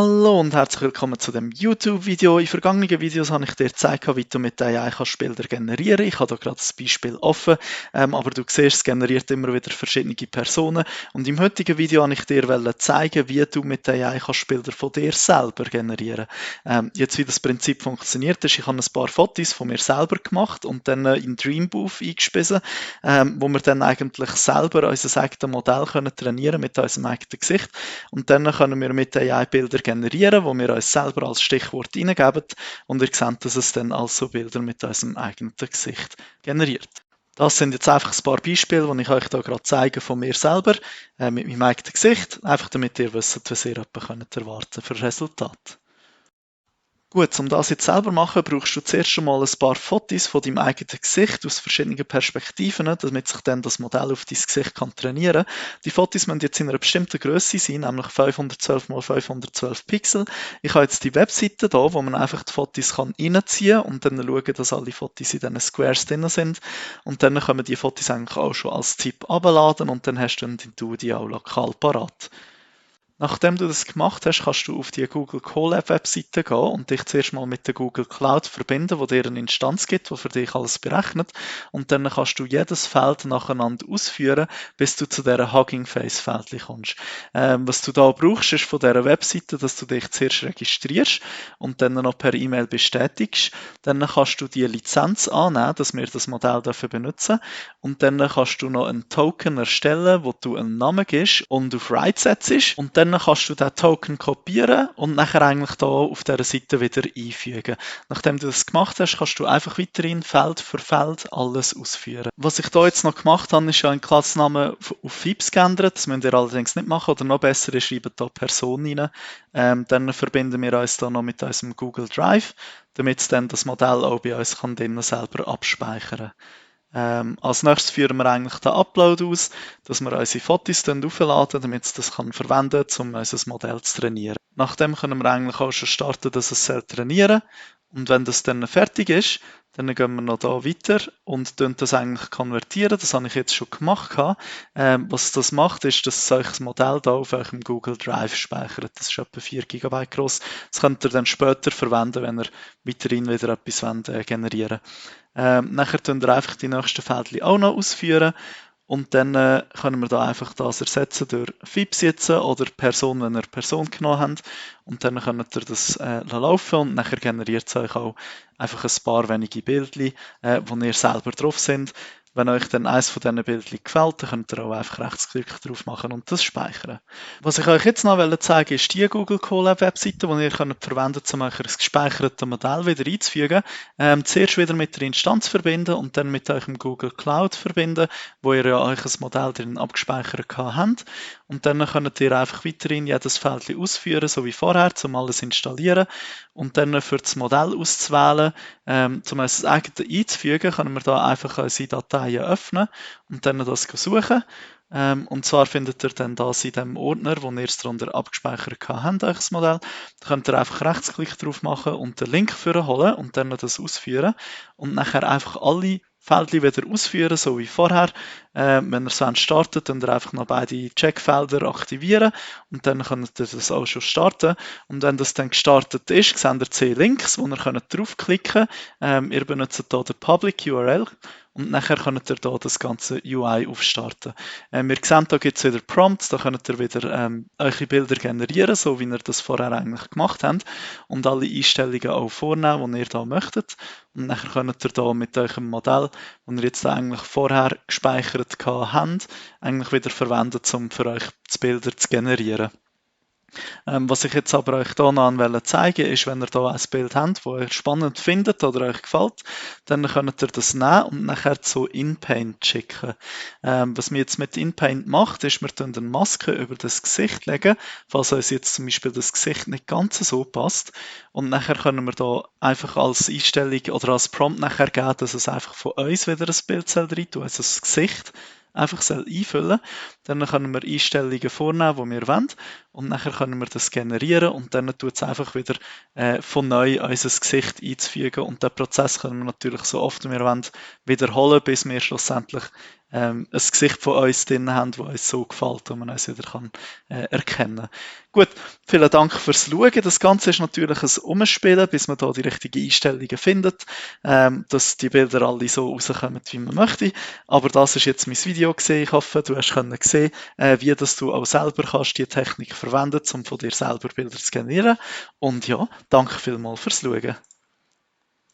Hallo und herzlich willkommen zu dem YouTube-Video. In vergangenen Videos habe ich dir gezeigt, wie du mit AI Bilder generieren kannst. Ich habe hier gerade das Beispiel offen, aber du siehst, es generiert immer wieder verschiedene Personen. Und im heutigen Video wollte ich dir zeigen, wie du mit AI Bilder von dir selber generieren. Jetzt, wie das Prinzip funktioniert ist, ich habe ein paar Fotos von mir selber gemacht und dann in Dreambooth eingespissen, wo wir dann eigentlich selber unser eigenes Modell trainieren mit unserem eigenen Gesicht. Und dann können wir mit AI Bilder generieren, wo wir uns selber als Stichwort eingeben und ihr seht, dass es dann also Bilder mit unserem eigenen Gesicht generiert. Das sind jetzt einfach ein paar Beispiele, die ich euch hier gerade zeige von mir selber, mit meinem eigenen Gesicht, einfach damit ihr wisst, was ihr erwarten für Resultat. Gut, um das jetzt selber zu machen, brauchst du zuerst schon mal ein paar Fotos von deinem eigenen Gesicht aus verschiedenen Perspektiven, damit sich dann das Modell auf dein Gesicht trainieren kann. Die Fotos müssen jetzt in einer bestimmten Größe sein, nämlich 512 x 512 Pixel. Ich habe jetzt die Webseite hier, wo man einfach die Fotos reinziehen kann und dann schauen, dass alle Fotos in diesen Squares drin sind. Und dann können wir die Fotos eigentlich auch schon als ZIP abladen und dann hast du die auch lokal parat. Nachdem du das gemacht hast, kannst du auf die Google Colab Webseite gehen und dich zuerst mal mit der Google Cloud verbinden, wo dir eine Instanz gibt, die für dich alles berechnet. Und dann kannst du jedes Feld nacheinander ausführen, bis du zu dieser Hugging Face Feldchen kommst. Was du da brauchst, ist von dieser Webseite, dass du dich zuerst registrierst und dann noch per E-Mail bestätigst. Dann kannst du die Lizenz annehmen, dass wir das Modell benutzen dürfen. Und dann kannst du noch einen Token erstellen, wo du einen Namen gibst und auf Write setzt. Und dann kannst du den Token kopieren und nachher eigentlich hier auf dieser Seite wieder einfügen. Nachdem du das gemacht hast, kannst du einfach weiterhin Feld für Feld alles ausführen. Was ich hier jetzt noch gemacht habe, ist ja ein Klassennamen auf Fips geändert. Das müsst ihr allerdings nicht machen. Oder noch besser, ihr schreibt hier Person rein. Dann verbinden wir uns hier noch mit unserem Google Drive, damit es dann das Modell auch bei uns selber abspeichern kann. Als nächstes führen wir eigentlich den Upload aus, dass wir unsere Fotos dann aufladen, damit es das verwenden kann, um unser Modell zu trainieren. Nachdem können wir eigentlich auch schon starten, dass es trainieren soll. Und wenn das dann fertig ist, dann gehen wir noch hier weiter und das eigentlich konvertieren. Das habe ich jetzt schon gemacht. Was das macht, ist, dass euch das Modell hier auf eurem Google Drive speichert. Das ist etwa 4 GB groß. Das könnt ihr dann später verwenden, wenn ihr weiterhin wieder etwas generieren wollt. Nachher tun wir einfach die nächsten Feldchen auch noch ausführen. Und dann können wir da einfach das ersetzen durch Fips jetzt oder Person, wenn ihr Person genommen habt. Und dann könnt ihr das laufen und nachher generiert es euch auch einfach ein paar wenige Bildchen, wo ihr selber drauf sind. Wenn euch dann eines von diesen Bildchen gefällt, dann könnt ihr auch einfach Rechtsklick drauf machen und das speichern. Was ich euch jetzt noch zeigen wollte, ist die Google Colab Webseite, die ihr verwenden könnt, um euch ein gespeichertes Modell wieder einzufügen. Zuerst wieder mit der Instanz verbinden und dann mit eurem Google Cloud verbinden, wo ihr ja euch ein Modell drin abgespeichert habt. Und dann könnt ihr einfach weiterhin jedes Feldchen ausführen, so wie vorher, um alles zu installieren. Und dann für das Modell auszuwählen, um es eigenes einzufügen, können wir da einfach unsere Dateien öffnen und dann das suchen. Und zwar findet ihr dann das in dem Ordner, wo ihr es darunter abgespeichert habt, euch das Modell. Da könnt ihr einfach Rechtsklick drauf machen und den Link holen und dann das ausführen. Und nachher einfach alle Feldchen wieder ausführen, so wie vorher. Wenn ihr es startet, dann einfach noch beide Checkfelder aktivieren und dann könnt ihr das auch schon starten. Und wenn das dann gestartet ist, seht ihr 10 Links, wo ihr draufklicken könnt. Ihr benutzt hier den Public URL und nachher könnt ihr hier das ganze UI aufstarten. Wir sehen, da gibt es wieder Prompts, da könnt ihr wieder eure Bilder generieren, so wie ihr das vorher eigentlich gemacht habt und alle Einstellungen auch vornehmen, die ihr da möchtet. Und nachher könnt ihr da mit eurem Modell, das ihr jetzt eigentlich vorher gespeichert habt, eigentlich wieder verwenden, um für euch die Bilder zu generieren. Was ich jetzt aber euch hier noch zeigen ist, wenn ihr hier ein Bild habt, das ihr spannend findet oder euch gefällt, dann könnt ihr das nehmen und nachher zu InPaint schicken. Was wir jetzt mit InPaint macht, ist, wir tun eine Maske über das Gesicht legen, falls uns jetzt zum Beispiel das Gesicht nicht ganz so passt. Und nachher können wir da einfach als Einstellung oder als Prompt nachher geben, dass es einfach von uns wieder ein Bild rein tun, also das Gesicht einfach einfüllen. Dann können wir Einstellungen vornehmen, die wir wollen. Und nachher können wir das generieren und dann tut es einfach wieder von neu unser Gesicht einzufügen. Und den Prozess können wir natürlich so oft wir wollen wiederholen, bis wir schlussendlich ein Gesicht von uns drin haben, das uns so gefällt und man uns wieder kann, erkennen kann. Gut, vielen Dank fürs Schauen. Das Ganze ist natürlich ein Umspielen, bis man da die richtigen Einstellungen findet, dass die Bilder alle so rauskommen, wie man möchte. Aber das ist jetzt mein Video gewesen. Ich hoffe, du hast sehen, wie dass du auch selber kannst die Technik verwenden, um von dir selber Bilder zu generieren. Und ja, danke vielmals fürs Schauen.